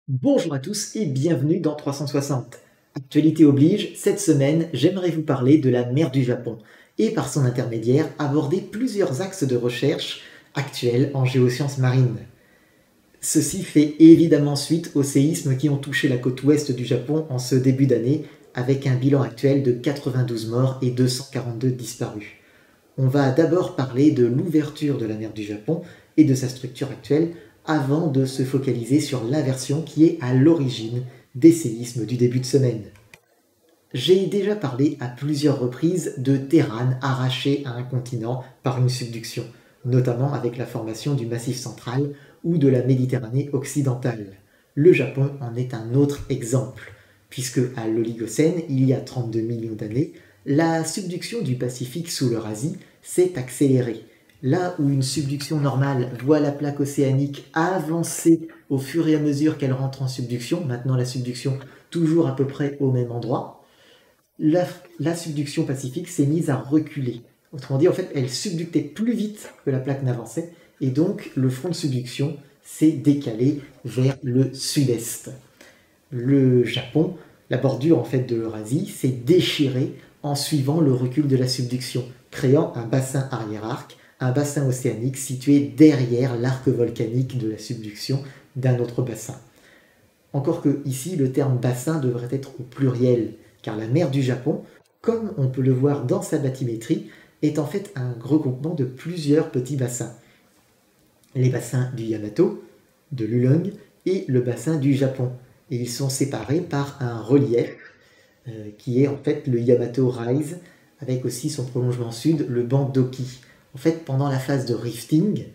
Bonjour à tous et bienvenue dans 360. Actualité oblige, cette semaine, j'aimerais vous parler de la mer du Japon et par son intermédiaire aborder plusieurs axes de recherche actuels en géosciences marines. Ceci fait évidemment suite aux séismes qui ont touché la côte ouest du Japon en ce début d'année avec un bilan actuel de 92 morts et 242 disparus. On va d'abord parler de l'ouverture de la mer du Japon et de sa structure actuelle avant de se focaliser sur l'inversion qui est à l'origine des séismes du début de semaine. J'ai déjà parlé à plusieurs reprises de terranes arrachées à un continent par une subduction, notamment avec la formation du Massif central ou de la Méditerranée occidentale. Le Japon en est un autre exemple, puisque à l'Oligocène, il y a 32 millions d'années, la subduction du Pacifique sous l'Eurasie s'est accélérée. Là où une subduction normale voit la plaque océanique avancer au fur et à mesure qu'elle rentre en subduction, maintenant la subduction toujours à peu près au même endroit, la subduction pacifique s'est mise à reculer. Autrement dit, en fait, elle subductait plus vite que la plaque n'avançait, et donc le front de subduction s'est décalé vers le sud-est. Le Japon, la bordure en fait de l'Eurasie, s'est déchirée en suivant le recul de la subduction, créant un bassin arrière-arc, un bassin océanique situé derrière l'arc volcanique de la subduction d'un autre bassin. Encore que ici, le terme bassin devrait être au pluriel, car la mer du Japon, comme on peut le voir dans sa bathymétrie, est en fait un regroupement de plusieurs petits bassins. Les bassins du Yamato, de l'Ulong et le bassin du Japon. Et ils sont séparés par un relief qui est en fait le Yamato Rise, avec aussi son prolongement sud, le banc d'Oki. En fait, pendant la phase de rifting,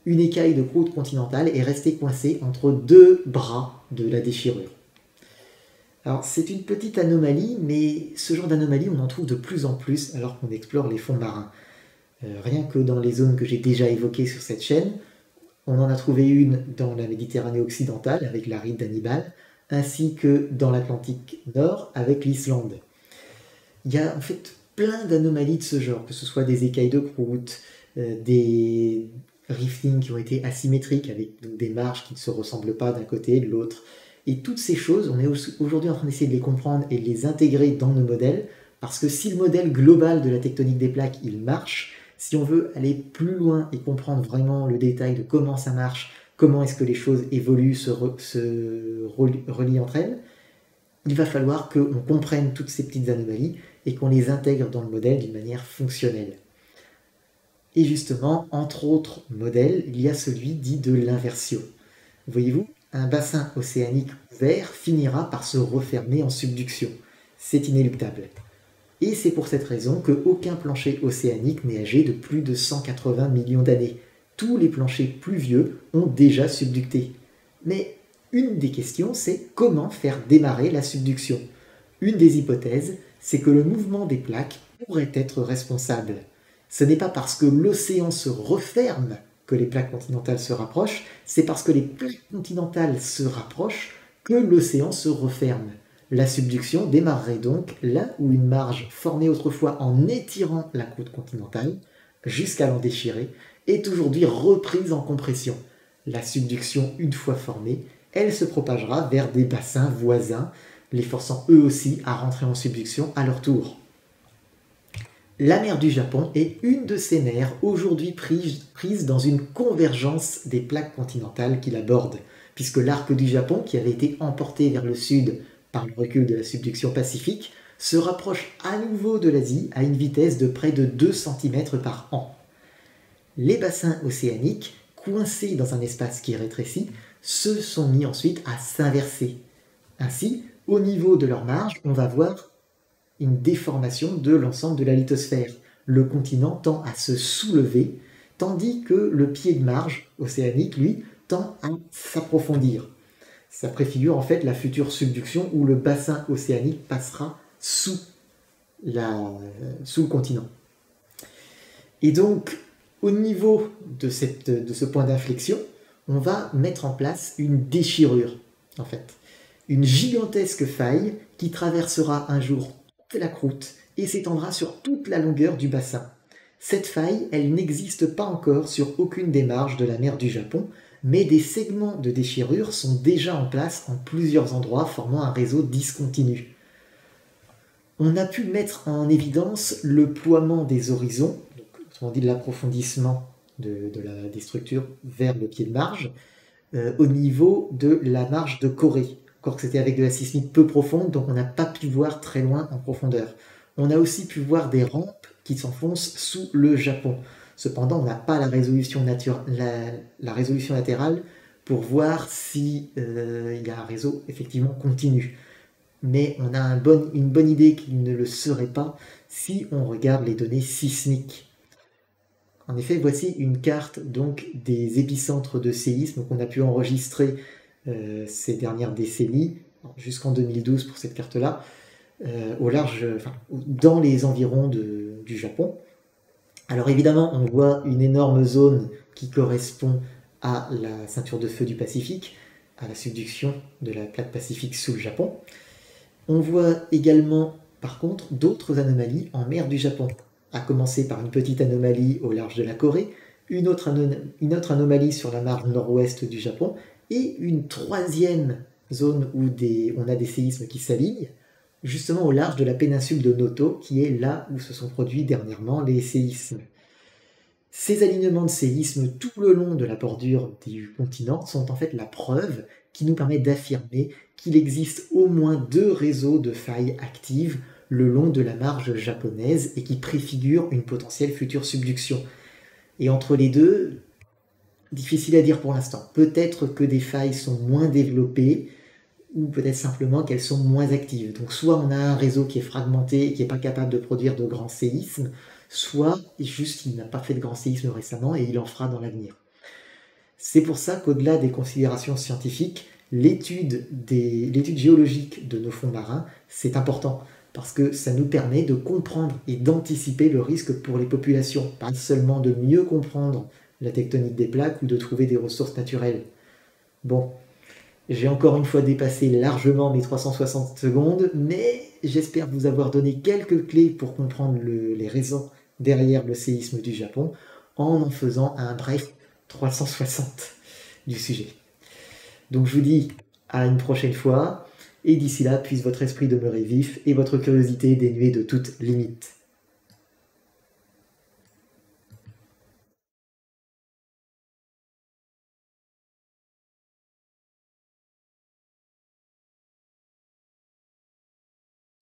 une écaille de croûte continentale est restée coincée entre deux bras de la déchirure. Alors c'est une petite anomalie, mais ce genre d'anomalie on en trouve de plus en plus alors qu'on explore les fonds marins. Rien que dans les zones que j'ai déjà évoquées sur cette chaîne, on en a trouvé une dans la Méditerranée occidentale avec la ride d'Hannibal, ainsi que dans l'Atlantique Nord avec l'Islande. Il y a en fait plein d'anomalies de ce genre, que ce soit des écailles de croûte, des riftings qui ont été asymétriques avec donc, des marges qui ne se ressemblent pas d'un côté et de l'autre. Et toutes ces choses, on est aujourd'hui en train d'essayer de les comprendre et de les intégrer dans nos modèles, parce que si le modèle global de la tectonique des plaques, il marche, si on veut aller plus loin et comprendre vraiment le détail de comment ça marche, comment est-ce que les choses évoluent, se relient entre elles, il va falloir qu'on comprenne toutes ces petites anomalies et qu'on les intègre dans le modèle d'une manière fonctionnelle. Et justement, entre autres modèles, il y a celui dit de l'inversio. Voyez-vous, un bassin océanique ouvert finira par se refermer en subduction. C'est inéluctable. Et c'est pour cette raison qu'aucun plancher océanique n'est âgé de plus de 180 millions d'années. Tous les planchers plus vieux ont déjà subducté. Mais une des questions, c'est comment faire démarrer la subduction. Une des hypothèses, c'est que le mouvement des plaques pourrait être responsable. Ce n'est pas parce que l'océan se referme que les plaques continentales se rapprochent, c'est parce que les plaques continentales se rapprochent que l'océan se referme. La subduction démarrerait donc là où une marge formée autrefois en étirant la croûte continentale jusqu'à l'en déchirer est aujourd'hui reprise en compression. La subduction, une fois formée, elle se propagera vers des bassins voisins, les forçant eux aussi à rentrer en subduction à leur tour. La mer du Japon est une de ces mers aujourd'hui prises dans une convergence des plaques continentales qui la bordent, puisque l'arc du Japon, qui avait été emporté vers le sud par le recul de la subduction pacifique, se rapproche à nouveau de l'Asie à une vitesse de près de 2 cm par an. Les bassins océaniques, coincés dans un espace qui rétrécit, se sont mis ensuite à s'inverser. Ainsi, au niveau de leur marge, on va voir une déformation de l'ensemble de la lithosphère. Le continent tend à se soulever, tandis que le pied de marge océanique, lui, tend à s'approfondir. Ça préfigure en fait la future subduction où le bassin océanique passera sous le continent. Et donc, au niveau de ce point d'inflexion, on va mettre en place une déchirure, en fait. Une gigantesque faille qui traversera un jour toute la croûte et s'étendra sur toute la longueur du bassin. Cette faille, elle n'existe pas encore sur aucune des marges de la mer du Japon, mais des segments de déchirure sont déjà en place en plusieurs endroits, formant un réseau discontinu. On a pu mettre en évidence le ploiement des horizons, donc, autrement dit l'approfondissement des structures vers le pied de marge, au niveau de la marge de Corée. Encore que c'était avec de la sismique peu profonde, donc on n'a pas pu voir très loin en profondeur. On a aussi pu voir des rampes qui s'enfoncent sous le Japon. Cependant, on n'a pas la résolution latérale pour voir s'il y a un réseau effectivement continu. Mais on a une bonne idée qu'il ne le serait pas si on regarde les données sismiques. En effet, voici une carte donc des épicentres de séisme qu'on a pu enregistrer ces dernières décennies, jusqu'en 2012 pour cette carte-là, dans les environs du Japon. Alors évidemment, on voit une énorme zone qui correspond à la ceinture de feu du Pacifique, à la subduction de la plaque pacifique sous le Japon. On voit également, par contre, d'autres anomalies en mer du Japon, à commencer par une petite anomalie au large de la Corée, une autre anomalie sur la marge nord-ouest du Japon, et une troisième zone où on a des séismes qui s'alignent, justement au large de la péninsule de Noto, qui est là où se sont produits dernièrement les séismes. Ces alignements de séismes tout le long de la bordure du continent sont en fait la preuve qui nous permet d'affirmer qu'il existe au moins 2 réseaux de failles actives le long de la marge japonaise et qui préfigurent une potentielle future subduction. Et entre les deux, difficile à dire pour l'instant. Peut-être que des failles sont moins développées, ou peut-être simplement qu'elles sont moins actives. Donc soit on a un réseau qui est fragmenté et qui n'est pas capable de produire de grands séismes, soit juste il n'a pas fait de grands séismes récemment et il en fera dans l'avenir. C'est pour ça qu'au-delà des considérations scientifiques, l'étude géologique de nos fonds marins, c'est important, parce que ça nous permet de comprendre et d'anticiper le risque pour les populations, pas seulement de mieux comprendre la tectonique des plaques ou de trouver des ressources naturelles. Bon, j'ai encore une fois dépassé largement mes 360 secondes, mais j'espère vous avoir donné quelques clés pour comprendre les raisons derrière le séisme du Japon, en faisant un bref 360 du sujet. Donc je vous dis à une prochaine fois, et d'ici là, puisse votre esprit demeurer vif et votre curiosité dénuée de toute limite.